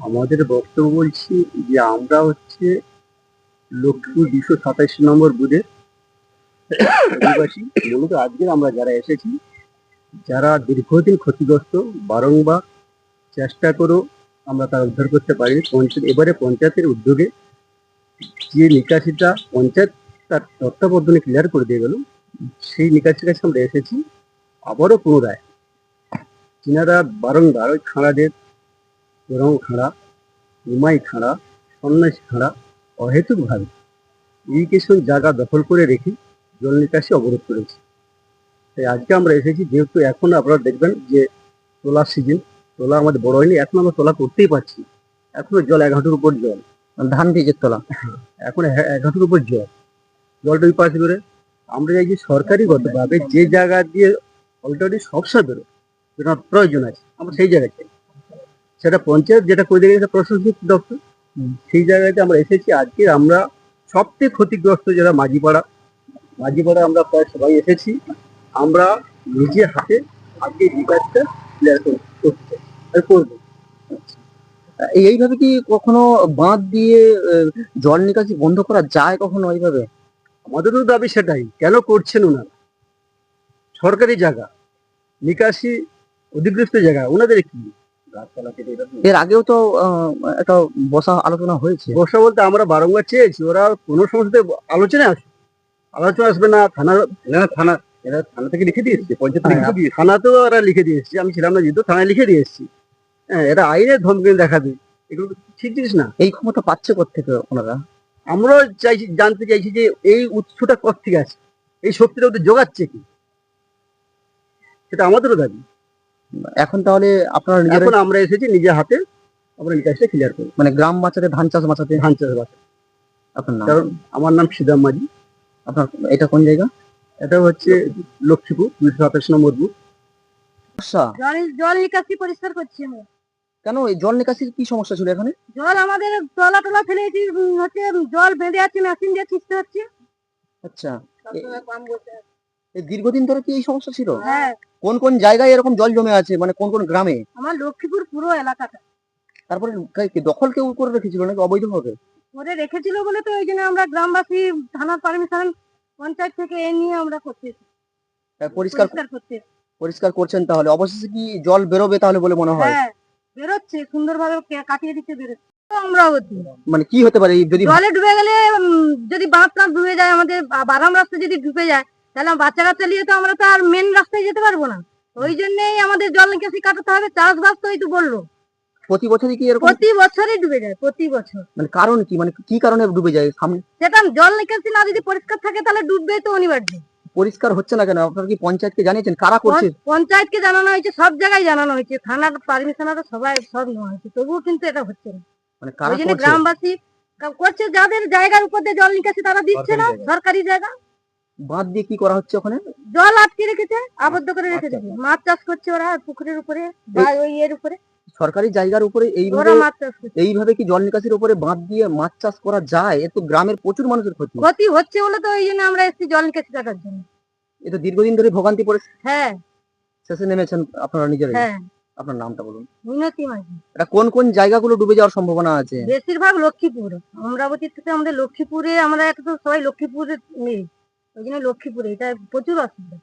আমাদের বক্তব্য বলছি যে আমরা হচ্ছে লক্ষ্মীপুর 227 নম্বর বুথের অধিবাসী। মূলত আজকে আমরা যারা এসেছি, যারা দীর্ঘদিন ক্ষতিগ্রস্ত, বারংবার চেষ্টা করেও আমরা তা উদ্ধার করতে পারিনি। এবারে পঞ্চায়েতের উদ্যোগে যে নিকাশিটা পঞ্চায়েত তার তত্ত্বাবধানে ক্লিয়ার করে দিয়ে গেল, সেই নিকাশির কাছে আমরা এসেছি আবারও পুনরায়। যিনারা বারংবার ওই খাঁড়াদের রং খাঁড়া, নিমাই খাঁড়া, সন্ন্যাসী খাঁড়া অহেতুকভাবে ইরিগেশন জায়গা দখল করে রেখে জল নিকাশি অবরোধ করেছে। তাই আজকে আমরা এসেছি, যেহেতু এখন আপনারা দেখবেন যে তোলার সিজন, তোলা আমাদের বড় হয়নি, এখন আমরা তোলা করতেই পারছি না। এখনো জল 1 হাঁটুর উপর জল, ধান বীজের তোলা এখন 1 হাঁটুর উপর জলটা ওই পাশে করে আমরা চাইছি সরকারিগতভাবে যে জায়গা দিয়ে অলরেডি সবসা বেরো, যেটা প্রয়োজন আছে, আমরা সেই জায়গায় চাই। সেটা পঞ্চায়েত যেটা করে দিয়ে গেছে প্রশাসনিক দপ্তর, সেই জায়গাতে আমরা এসেছি। আজকে আমরা সবচেয়ে ক্ষতিগ্রস্ত যারা মাঝিপাড়া আমরা প্রায় সবাই এসেছি। আমরা নিজে হাতে আজকে এই কাজটা ক্লিয়ার করতে চাই আর করবো। এইভাবে কি কখনো বাঁধ দিয়ে জল নিকাশি বন্ধ করা যায় কখনো এইভাবে? আমাদেরও দাবি সেটাই, কেন করছেন ওনারা? সরকারি জায়গা, নিকাশি অধিগ্রস্ত জায়গা, ওনাদের কি? এর আগেও তো একটা বসা আলোচনা হয়েছে। বসা বলতে আমরা বারংবার চেয়েছি, ওরা কোনো সমস্যাতে আলোচনা আসবে না। থানা থেকে লিখে দিয়ে এসছে, পঞ্চায়েত থানাতেও ওরা লিখে দিয়ে এসছে। আমি ছিলাম না, যেহেতু থানায় লিখে দিয়ে এসছি। হ্যাঁ, এরা আইনের ধমকে দেখাবে, এগুলো ঠিক জিনিস না। এই ক্ষমতা পাচ্ছে কোত্থেকে ওনারা? আমরাও চাইছি, জানতে চাইছি যে এই উৎসটা কোত্থেকে আছে, এই শক্তিটা ওদের জোগাচ্ছে কি, সেটা আমাদেরও দাবি। এখন তাহলে আপনারা এখন আমরা এসেছি নিজের হাতে, আমরা এই কাজটা ক্লিয়ার করি, মানে গ্রাম বাঁচাতে, ধান চাষ বাঁচাতে। আপনার নাম? কারণ আমার নাম সিদাম মাঝি। আপনার এটা কোন জায়গা? এটা হচ্ছে লক্ষ্মীপুর 227 নম্বর বুথ। জল নিকাশি পরিষ্কার করছি আমরা। কেন এই জল নিকাশির কি সমস্যা ছিল এখানে? জল আমাদের টলা ফেলেছি, হচ্ছে জল বেঁধে আছে, মেশিন দিয়ে ছিঁচতে হচ্ছে। আচ্ছা, এই দীর্ঘদিন ধরে কি এই সমস্যা ছিল? হ্যাঁ। কোন কোন জায়গায় এরকম জল জমে আছে, মানে কোন কোন গ্রামে? আমার লক্ষ্মীপুর পুরো এলাকাটা। তারপরে দখল কেউ করে রেখেছিল নাকি অবৈধভাবে? করে রেখেছিল বলে তো ওই জন্য আমরা গ্রামবাসী থানার পারমিশন পঞ্চায়েত থেকে এ নিয়ে আমরা করতেছি, পরিষ্কার করছেন। তাহলে অবশেষে কি জল বেরোবে তাহলে বলে মনে হয়? হ্যাঁ, বেরোচ্ছে, সুন্দরভাবে কাটিয়ে দিচ্ছে, বেরোচ্ছে। অমরাবতী মানে কি হতে পারে যদি জলে ডুবে গেলে, যদি বাঁধ ডুবে যায়, আমাদের বারাম রাস্তা যদি ডুবে যায়, তাহলে বাচ্চা কাচ্চা নিয়ে তো আমরা তো আর মেন রাস্তায় যেতে পারবো না। ওই জন্যই আমাদের জল নিকাশি কাটাতে হবে। চাষবাস তো এই তো বললো প্রতি বছরই কি এরকম? প্রতি বছরই ডুবে যায়, প্রতি বছর। মানে কারণ কি, মানে কি কারণে ডুবে যায়? সেটা জল নিকাশি না যদি পরিষ্কার থাকে তাহলে ডুববে তো অনিবার্য। পরিষ্কার হচ্ছে না কেন? আপনারা কি পঞ্চায়েতকে জানিয়েছেন? কারা করছে? পঞ্চায়েতকে জানানো হয়েছে, সব জায়গায় জানানো হয়েছে, থানার পারমিশন সবাই সব নেওয়া হয়েছে, তবুও কিন্তু এটা হচ্ছে না। মানে কারা করছে? গ্রামবাসী করছে, যাদের জায়গার উপর দিয়ে জল নিকাশি তারা দিচ্ছে না, সরকারি জায়গা। বাঁধ দিয়ে কি করা হচ্ছে ওখানে? জল আটকে রেখেছে, আবদ্ধ করে রেখেছে, মাছ চাষ করছে ওরা পুকুরের উপরে বা ওই এর উপরে, সরকারি জায়গার উপরে এইভাবে কি জল নিকাশির উপরে বাঁধ দিয়ে মাছ চাষ করা যায়? এ তো গ্রামের প্রচুর মানুষের ক্ষতি হচ্ছে বলে তো ওই জন্য আমরা এসেছি জল নিকাশি কাটার জন্য। এটা দীর্ঘদিন ধরে ভোগান্তি পড়ে। হ্যাঁ, শেষে নেমেছেন আপনারা নিজেরাই। হ্যাঁ। আপনার নামটা বলুন। মিনতি মাঝি। এটা কোন কোন জায়গাগুলো ডুবে যাওয়ার সম্ভাবনা আছে? বেশিরভাগ লক্ষ্মীপুর, অমরাবতী থেকে আমাদের লক্ষ্মীপুরে, আমরা একটা তো সবাই লক্ষ্মীপুরে নেই, ওই জন্য লক্ষ্মীপুরে এটা প্রচুর অসুবিধা।